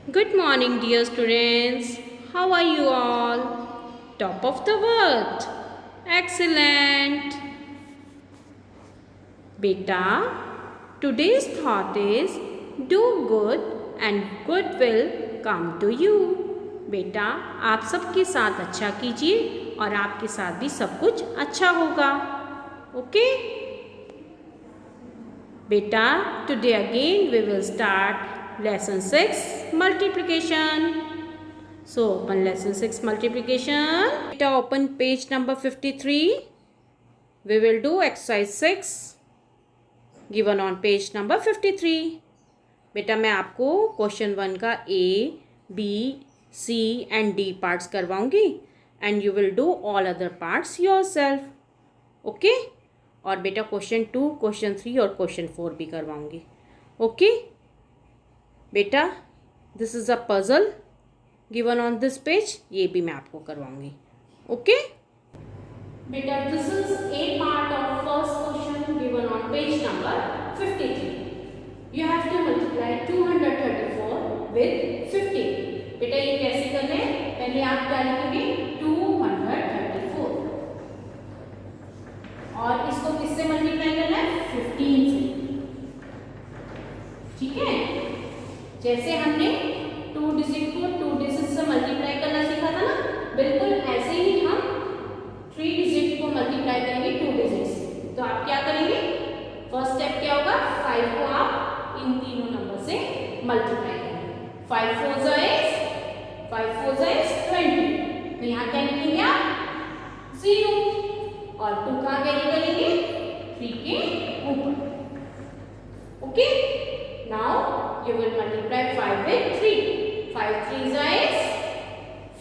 Good morning, dear students. How are you all? Top of the world. Excellent. Beta, today's thought is do good and good will come to you. बेटा, आप सबके साथ अच्छा कीजिए और आपके साथ भी सब कुछ अच्छा होगा. ओके? बेटा, today again we will start lesson 6 multiplication. So open lesson 6 multiplication. Beta, open page number 53. We will do exercise 6 given on page number 53. बेटा, मैं आपको क्वेश्चन 1 का A, B, C and D parts करवाऊंगी and you will do all other parts yourself. Okay? और बेटा question 2, question 3 और question 4 भी करवाऊंगी. Okay? बेटा, this is a puzzle given on this page. ये भी मैं आपको करवाऊंगी. ओके? बेटा, this is a part of first question given on page number 53. You have to multiply 234 with 50. बेटा, ये कैसे करना है? पहले आप क्या लिखेंगे? 234 और इसको किससे मल्टीप्लाई करना है? 15 से. ठीक है? जैसे हमने 2 डिजिट को 2 डिजिट से मल्टीप्लाई करना सीखा था ना, बिल्कुल ऐसे ही हम 3 डिजिट को मल्टीप्लाई करेंगे 2 डिजिट से. तो आप क्या करेंगे? फर्स्ट स्टेप क्या होगा? 5 को आप इन तीनों नंबर से मल्टीप्लाई करेंगे. 5 4 is 20. तो यहाँ क्या लिखेंगे आप? 0. और 2 कहाँ कैरी करेंगे? 3 के ऊपर. Okay? Now you will multiply 5 with 3. 5 3s is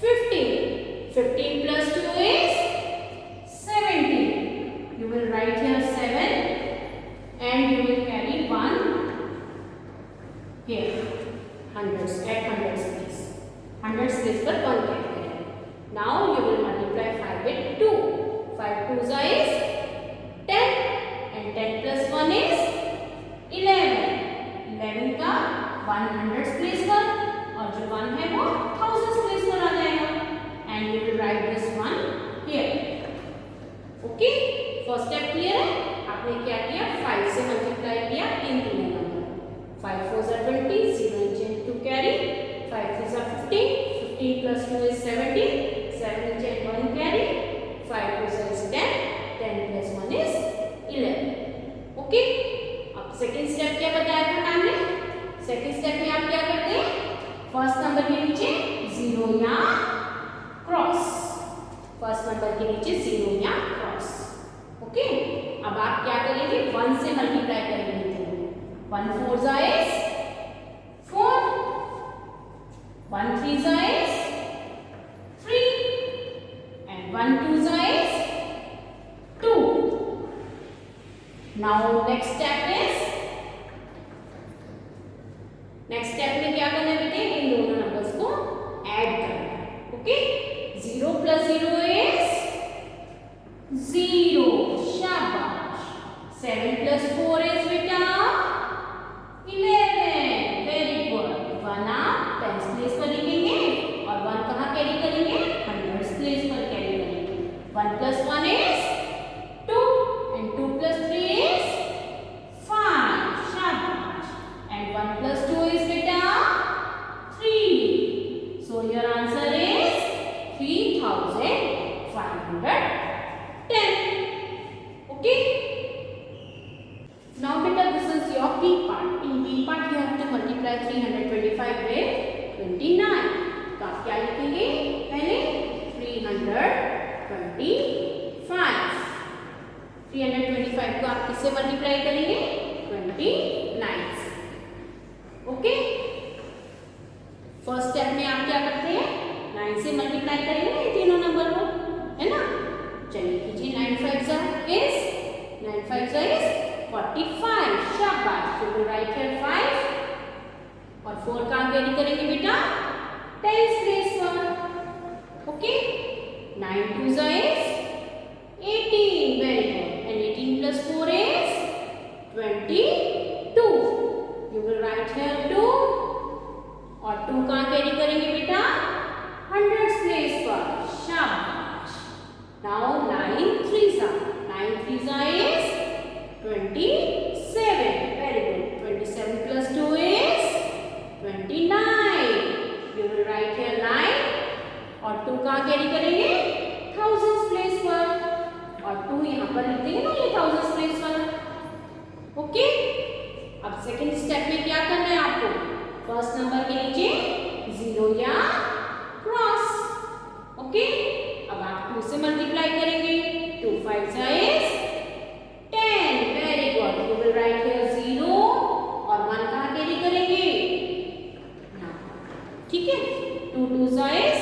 15. 15 plus 2 is 17. You will write here 7 and you will carry 1 here. Hundreds at hundreds place. Hundreds place पर 1 carry करेंगे. Now you will multiply 5 with 2. 5 2s is 10 and 10 plus 1 is 11. 11 का 100 place पर और जो 1 है वो 1000 place पर आ जाएगा. And you will right this 1 here. Okay? First step clear है? आपने क्या किया? 5 से मल्टीप्लाई किया इन तीनों number. 5 4s are 20. 0 inch 2 carry. 5 3s are 15. 15 plus 2 is 17. 7 inch 1 carry. 5 2s is 10. 10 plus 1 is 11. Okay? अब सेकेंड स्टेप क्या बताया था मैम ने? सेकेंड स्टेप में आप क्या करते हैं? फर्स्ट नंबर के नीचे 0 या क्रॉस. फर्स्ट नंबर के नीचे 0 या क्रॉस. ओके? अब आप क्या करेंगे? 1 से मल्टीप्लाई करेंगे. 1 4 is 4. 1 3 is 3 and 1 2 is 2. Now next step is, next step में क्या करना है बेटे? इन दोनों नंबर्स को ऐड करना है. ओके? 0 plus 0 is 0. शाबाश. 7 plus 4 is बेटा 11. Very good. 1 आप 10 प्लेस पर लिखेंगे और 1 कहाँ कैरी करेंगे? 100 प्लेस पर कैरी करेंगे. 1 plus 1 is 2 and 2 plus 3 is 5. शाबाश. And 1 plus 2 is beta 3. So your answer is 3510. Okay? Now beta, this is your B part. In B part you have to multiply 325 with 29. तो आप क्या लिखेंगे? पहले 325 को आप किससे मल्टीप्लाई करेंगे? 29 से. ओके? फर्स्ट स्टेप में आप क्या करते हैं? 9 से मल्टीप्लाई करेंगे ये तीनों नंबर को, है ना? चलिए कीजिए. 9 5 is 45. शाबाश. यू विल राइट हियर 5 और 4 कहाँ कैरी करेंगे बेटा? 10 प्लेस पर. Okay? 9 2 is 18. Very good. And 18 plus 4 is 22. You will write here 2 और 2 कहाँ कैरी करेंगे बेटा? हंड्रेड्स प्लेस पर। शाबाश। Now 9 3s are 27. Very good. 27 plus 2 is 29. You will write here 9 और 2 कहाँ कैरी करेंगे? thousands प्लेस पर और 2 यहाँ पर लिख देंगे ना, ये thousands प्लेस पर। ओके, अब सेकंड स्टेप में क्या करना है आपको? फर्स्ट नंबर के नीचे 0 या क्रॉस। ओके, अब आप 2 से मल्टीप्लाई करेंगे। 2 5s is 10. Very good. You will write here 0 और 1 कहाँ कैरी करेंगे? ठीक है। 2 2s is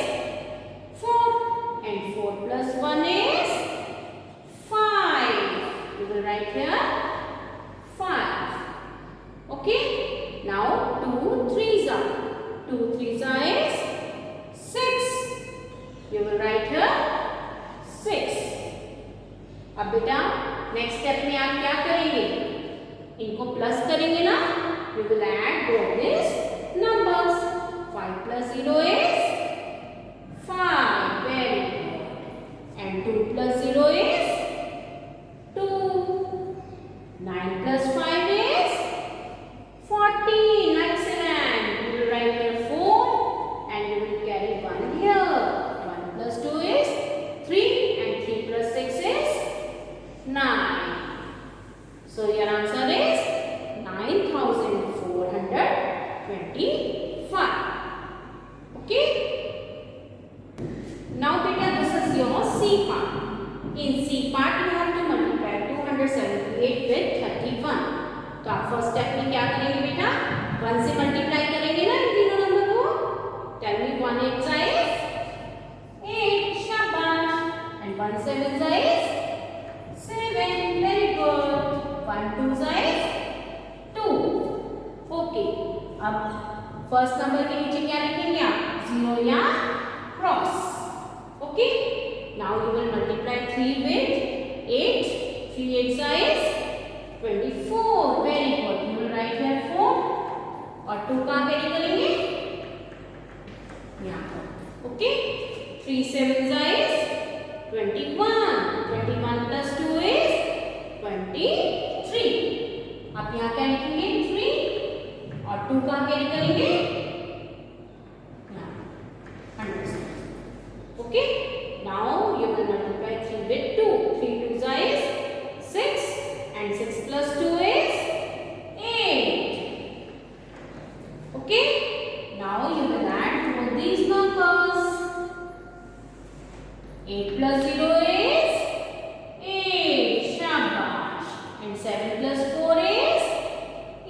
4 and 4 plus 1 is 5. You will write here 5. Okay. Now 2 3s are 2 3s is 6. You will write here 6. अब बेटा नेक्स्ट स्टेप में आप क्या करेंगे? इनको प्लस करेंगे ना। You will add both these numbers. 5 plus 0 is 5. Very good. And 2 plus 0 is 2. 9 plus 5 is 14. Excellent. You will write here 4 and you will carry 1 here. 1 plus 2 is 3 and 3 plus 6 is 9. So your answer is 9425. Okay. Now beta, this is your C part. In C part you have to multiply 278 with 31. तो आप first step में क्या करेंगे बेटा? 1 से multiply करेंगे ना इन तीनों नंबर को। Tell me 1 8 is 8. शाबाश। And 1 7 is 7. Very good. 1 2 is 2. Okay, अब फर्स्ट नंबर के नीचे क्या लिखेंगे आप? 0 या cross. Okay, now you will multiply 3 with 8. 3 8s is 24. Very good. You will write here 4 और 2 कहाँ कैरी करेंगे? यहाँ पर। Okay, 3 7s is 21. 21 plus 2 is 23. आप यहाँ क्या लिखेंगे? 3 और 2 कहाँ कैरी करेंगे? Okay, now you will multiply 3 with 2. 3 2s is 6 and 6 plus 2 is 8. Okay, now you will add both these numbers. 8 plus 0 is 8. Shabash. And 7 plus 4 is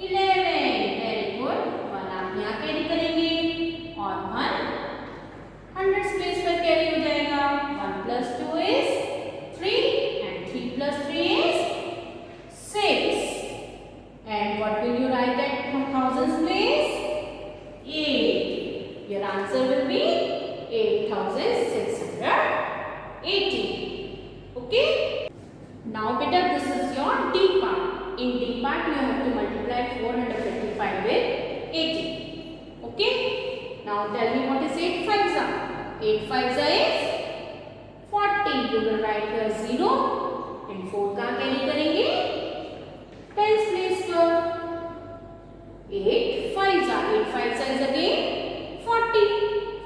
11. Very good. 1 आप यहाँ carry करेंगे और 1 हंड्रेड्स प्लेस पर carry हो जाएगा। 1 plus 2 is 3 and 3 plus 3 is 6. And what will you write at thousands place? 8. Your answer will be 8680. Okay. Now beta, this is your D part. In D part you have to multiply 455 with 80. Okay. Now tell me what is 8 5s are? 8 5s is 40. You will write here 0 and 4 कहाँ carry करेंगे? 10s place पर। 8 5s are 8 5s is again 40.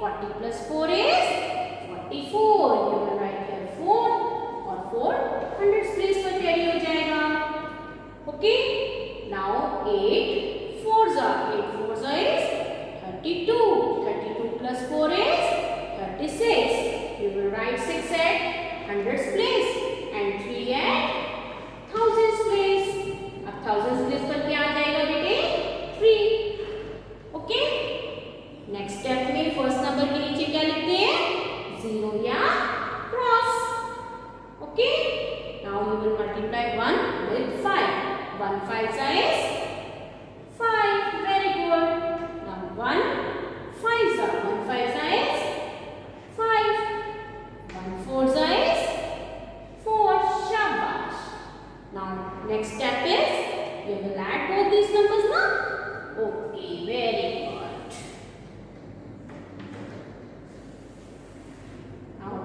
40 plus 4 is 44. You will write here 4 और 4 hundreds place पर carry हो जाएगा। Okay, now 8 4s are 8 4s is 32. 32 plus 4 is 36. You will write 6 at hundreds place and 3 at thousands place. अब thousands place पर क्या आ जाएगा बेटे? 3. ओके, नेक्स्ट स्टेप में फर्स्ट नंबर के नीचे क्या लिखते हैं? 0 या cross. Okay, now you will multiply 1 with 5. 1 5s is 5. Very good. Now 1 5s are 1 5s is 5. 1 4s is 4. Shabash. Now next step is you will add both these numbers now. Okay, very good.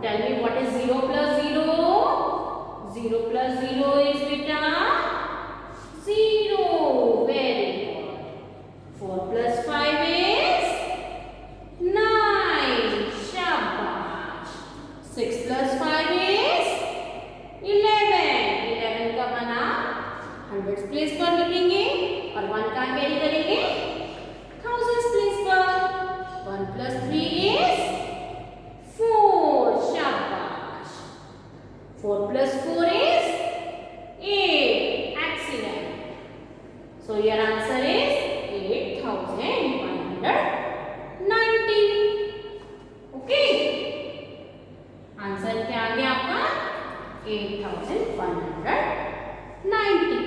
tell me what is 0 plus 0? 0 plus 0 is beta 0. Very good. 4 plus 5 is 9. Shabash. 6 plus 5 is 11. 11 का बना hundreds place पर लिखेंगे और 1 कहाँ carry करेंगे? Thousands place पर. 1 plus 3 is 4. Shabash. 4 plus 4 is 8. Excellent. So your answer is 8190. Okay. Answer क्या आ गया आपका? 8190.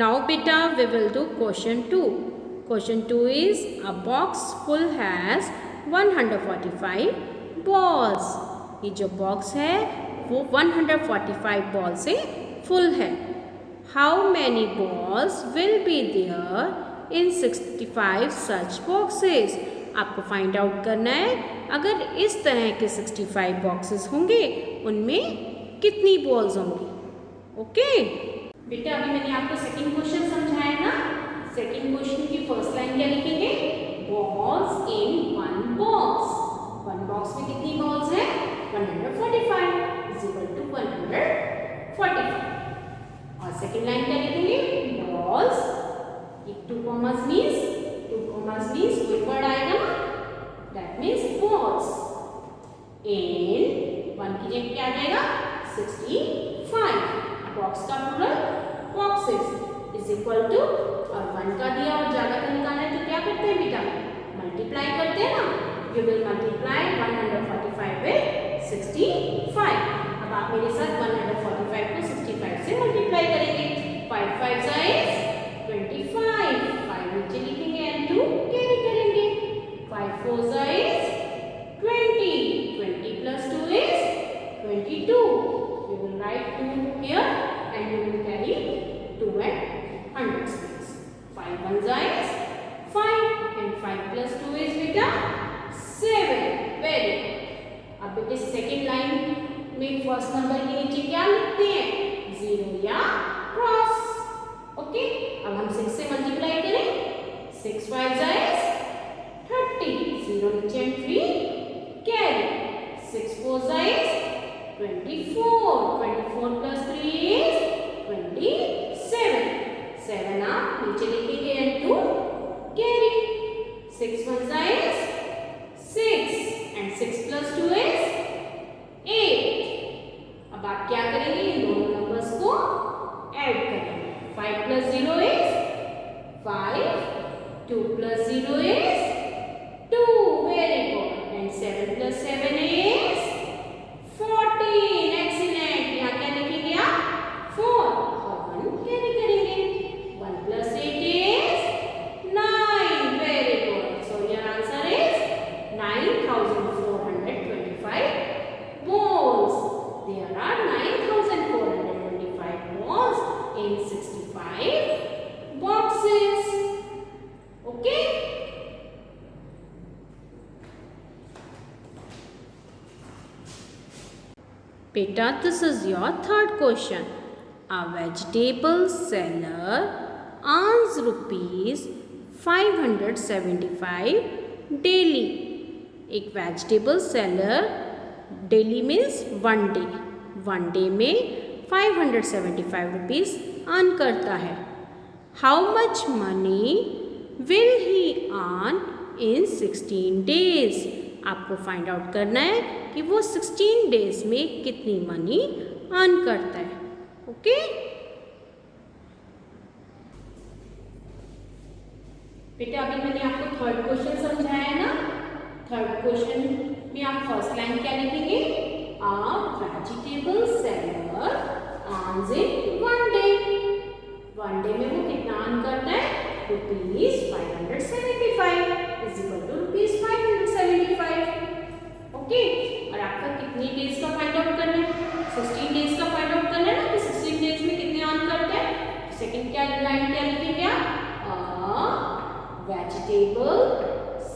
Now beta we will do question 2. Question 2 is a box full has 145 balls. ये जो बॉक्स है वो 145 बॉल से फुल है. How many balls will be there in 65 such boxes? आपको फाइंड आउट करना है अगर इस तरह के 65 बॉक्सेस होंगे उनमें कितनी बॉल्स होंगी. ओके बेटा अभी मैंने आपको सेकंड क्वेश्चन समझाया ना. सेकंड क्वेश्चन की फर्स्ट लाइन क्या लिखेंगे? Balls in one box. One box में कितनी बॉल्स है? 145 इज इक्वल टू 145. और सेकंड लाइन क्या लिखेंगे? बॉल्स. ये टू कॉमास मींस कोई वर्ड आएगा ना, that means balls in one की जगह क्या आ जाएगा? 65. बॉक्स का plural boxes is equal to और 1 का दिया और ज्यादा का निकालना है तो क्या करते हैं बेटा? मल्टीप्लाई करते हैं ना. You will multiply 145 with 65. अब आप मेरे साथ 145 को 65 से मल्टीप्लाई करेंगे. 5 5 is 25. 5 नीचे लिखेंगे and 2 कैरी करेंगे. 5 4 is 20. 20 plus 2 is 22. You will write 2 here and you will carry 2 at hundreds place. 5 1 is 5 and 5 plus 2 is beta 7. Very good. अब बेटे सेकेंड लाइन में फर्स्ट नंबर के नीचे क्या लिखते हैं? 0 या क्रॉस. ओके अब हम 6 से मल्टीप्लाई करें. 6 5 is 30. 0 नीचे and 3 carry. 6 4 is 24. 24 plus 3 is 27. 7 आप नीचे लिखेंगे and 2 carry. 6 1 is 6 and 6 plus 2 is 8. अब आप क्या करेंगे? इन दोनों नंबर्स को ऐड करेंगे. 5 plus 0 is 5. 2 plus 0 is 2. Very good. And 7 plus 7 is 14. Excellent. यहाँ क्या लिखेंगे आप? 4 और 1 कैरी करेंगे. 1 plus 8 is 9. Very good. So your answer is 9425 balls. There are 9425 balls in 65 boxes. Okay? Beta, this is your third question. A vegetable seller earns rupees 575 daily. एक vegetable seller daily means one day में 575 rupees earn करता है. How much money will he earn in 16 days? आपको find out करना है कि वो 16 days में कितनी मनी अर्न करता है. ओके बेटा अभी मैंने आपको थर्ड क्वेश्चन समझाया है ना. थर्ड क्वेश्चन में आप फर्स्ट लाइन क्या लिखेंगे? A vegetable seller earns in 1 day. 1 day में वो कितना अर्न करता है? Rupees 575 is equal to rupees 575. Okay और आपका कितनी डेज का फाइंड आउट करना है? 16 डेज का फाइंड आउट करना है ना कि 16 डेज में कितने अर्न करता है. सेकंड क्या लाइन क्या लिखेंगे आप? वेजिटेबल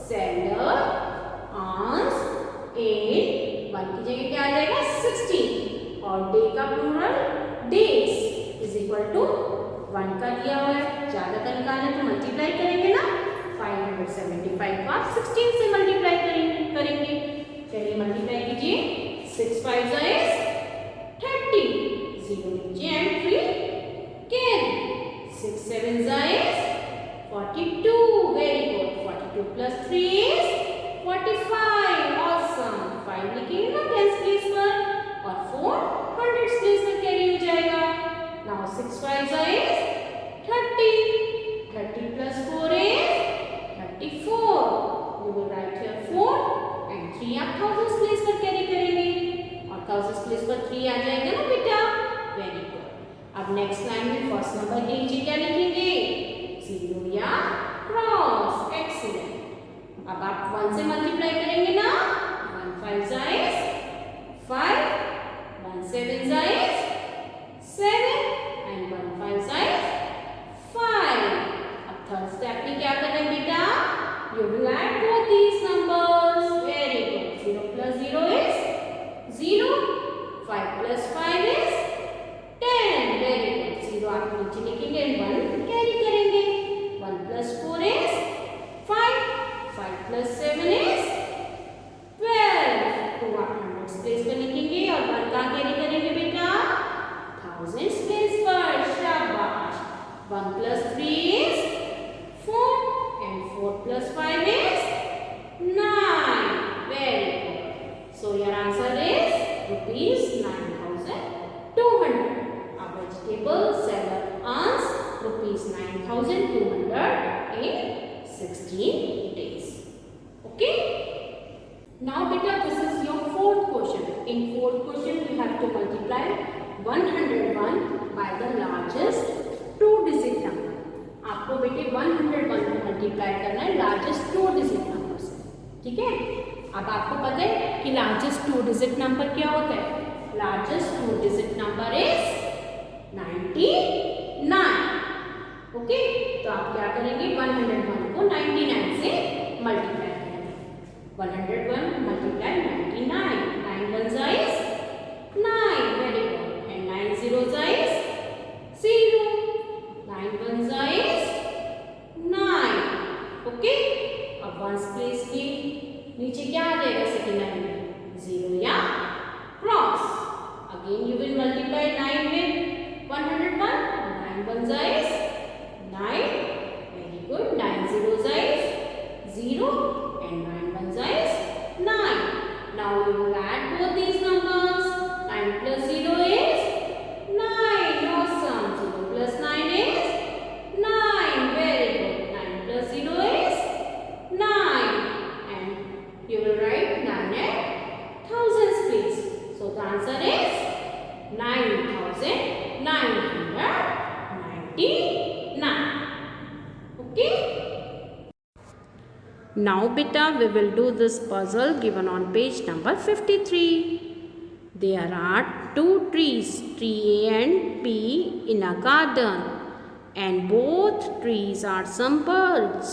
सेलर earns in 1 की जगह क्या आ जाएगा? और डे का plural days is equal to 1 का दिया हुआ है। ज़्यादा का निकालना तो मल्टीप्लाई करेंगे ना, 575 को आप 16 से मल्टीप्लाई करेंगे। चलिए मल्टीप्लाई कीजिए, 6 5 is 30, 0 नीचे and 3 carry, 6 7 is 42, very good, 42 plus 3 is 45, awesome. 5 लिखेंगे ना टेंस प्लेस पर और 4 हंड्रेड्स प्लेस पर कैरी हो जाएगा। Now 6 5 is 30, 30 plus 4 is 34, you will write here 4 and 3 आप thousands प्लेस पर कैरी करेंगे और thousands प्लेस पर 3 आ जाएगा ना बेटा, वेरी गुड। अब नेक्स्ट लाइन में फर्स्ट नंबर के नीचे क्या लिखेंगे, 0 या क्रॉस, एक्सीलेंट। अब आप 1 से मल्टीप्लाई करेंगे ना, 1 5 is 5, 1 7 is 7 and 1 5 is 5। अब थर्ड स्टेप में क्या कर रहे हैं बेटा, you will add both these numbers, very good, 0 plus 0 is 0, 5 plus 5 is 10, very good, 0 आप नीचे लिखेंगे, 1 कैरी करेंगे, 1 plus 4 is 5, 5 plus 7 is 12, 2 आप हंड्रेड्स प्लेस पर लिखेंगे और 1 कहाँ कैरी करेंगे बेटा, थाउजेंड्स प्लेस पर, शाबाश। 1 plus 3 is 4 and 4 plus 5 is 9, very good. So your answer is rupees 9,200. A vegetable seller earns rupees 9,200 in 16 days. Okay? Now beta, this is your fourth question. In fourth question you have to multiply 101 by the largest 2-digit number. आपको बेटे 101 को multiply करना है largest 2 digit number से, ठीक है। अब आपको पता है कि लार्जेस्ट 2 डिजिट नंबर क्या होता है, largest 2 digit number is 99, okay. तो आप क्या करेंगे, 101 को 99 से मल्टीप्लाई करेंगे, 101 multiply 99, 9 1 is 9, very good, and 9 0 is 0, 9 1 is 9, okay. अब वंस प्लेस के नीचे क्या आ जाएगा सेकेंड लाइन में, 0 या cross. Again you will multiply 9 with 101, 9 1 is 9, very good, 9 0 is 0 and 9 1 is 9. Now you will add both these numbers, 9 plus 0 is 9, awesome, 0 plus 9 is 9, very good, 9 plus 0 is 9 and you will write 9 at thousands place. So the answer is 9,999. Okay? Now beta, we will do this puzzle given on page number 53. There are 2 trees, tree A and B, in a garden and both trees are some birds.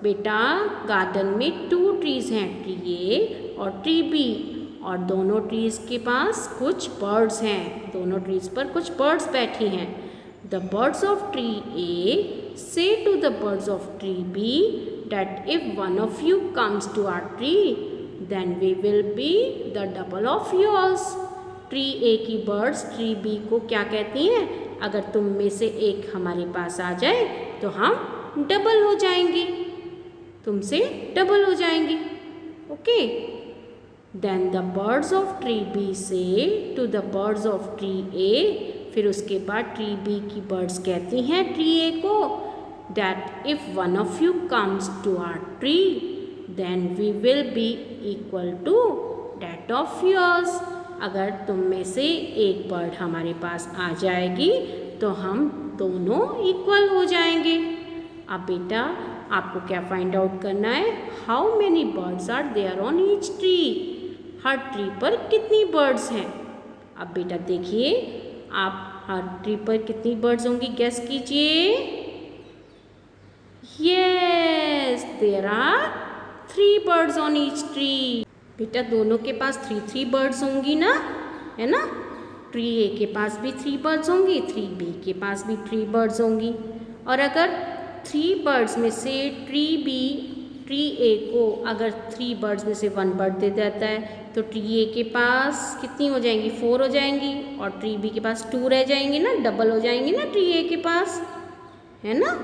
बेटा garden में 2 trees हैं, tree ए और tree B, और दोनों trees के पास कुछ birds हैं, दोनों ट्रीज पर कुछ बर्ड्स बैठी हैं। The birds of tree A say to the birds of tree B that if one of you comes to our tree, then we will be the double of yours. Tree A की birds tree B को क्या कहती हैं, अगर तुम में से एक हमारे पास आ जाए तो हम डबल हो जाएंगे, तुमसे डबल हो जाएंगे, okay. Then the birds of tree B से to the birds of tree A, फिर उसके बाद ट्री बी की बर्ड्स कहती हैं ट्री ए को that if one of you comes to our tree then we will be equal to that of yours. अगर तुम में से एक बर्ड हमारे पास आ जाएगी तो हम दोनों इक्वल हो जाएंगे। अब बेटा आपको क्या फाइंड आउट करना है, how many birds are there on each tree, हर ट्री पर कितनी बर्ड्स हैं। अब बेटा देखिए आप हर ट्री पर कितनी बर्ड्स होंगी गेस कीजिए। Yes, there are 3 birds on each tree. बेटा दोनों के पास 3 बर्ड्स होंगी ना, है ना। ट्री ए के पास भी 3 बर्ड्स होंगी, ट्री बी के पास भी 3 बर्ड्स होंगी। और अगर 3 बर्ड्स में से ट्री ए को अगर 3 बर्ड्स में से 1 बर्ड दे देता है तो ट्री ए के पास कितनी हो जाएंगी, 4 हो जाएंगी, और ट्री बी के पास 2 रह जाएंगी ना, डबल हो जाएंगी ना ट्री ए के पास, है ना।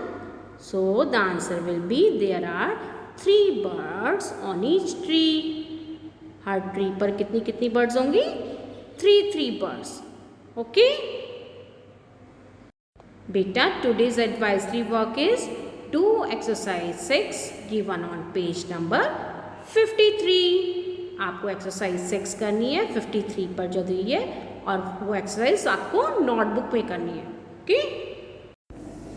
So the answer will be there are 3 birds on each tree. हर ट्री पर कितनी कितनी बर्ड्स होंगी, 3 बर्ड्स। ओके बेटा, today's advisory work is do exercise 6 given on page number 53। आपको एक्सरसाइज 6 करनी है 53 पर जो दी है, और वो एक्सरसाइज आपको नोटबुक में करनी है। Okay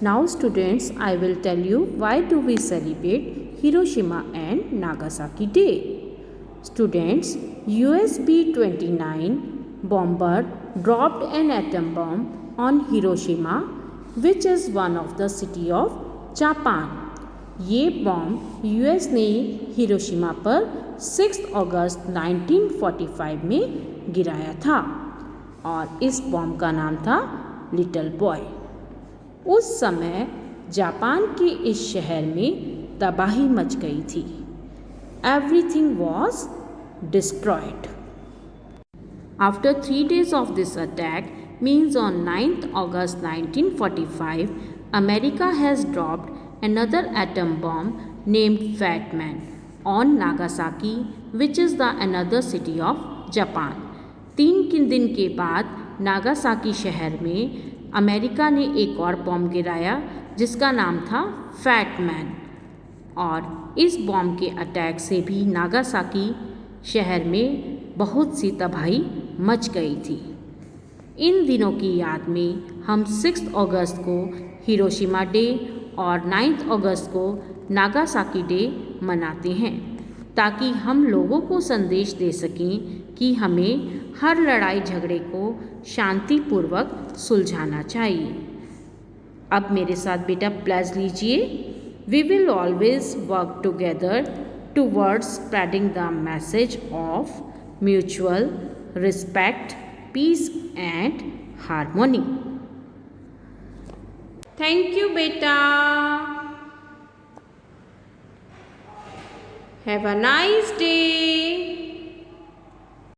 now students, I will tell you why do we celebrate Hiroshima and Nagasaki day. Students, US B-29 bomber dropped an atom bomb on Hiroshima, which is one of the city of Japan. ये bomb US ने Hiroshima पर 6 अगस्त 1945 में गिराया था, और इस bomb का नाम था लिटिल बॉय। उस समय जापान के इस शहर में तबाही मच गई थी। Everything was destroyed. After 3 days of this attack, means on 9th August 1945, America has dropped another atom bomb named Fat Man on Nagasaki, which is the another city of Japan। 3 दिन के बाद Nagasaki शहर में America ने एक और bomb गिराया जिसका नाम था फैट मैन, और इस बॉम्ब के अटैक से भी नागासाकी शहर में बहुत सी तबाही मच गई थी। इन दिनों की याद में हम 6 अगस्त को हिरोशिमा डे और 9 अगस्त को नागासाकी डे मनाते हैं, ताकि हम लोगों को संदेश दे सकें कि हमें हर लड़ाई झगड़े को शांतिपूर्वक सुलझाना चाहिए। अब मेरे साथ बेटा प्लेज लीजिए। We will always work together towards spreading the message of mutual respect, peace and harmony। Thank you beta। Have a nice day।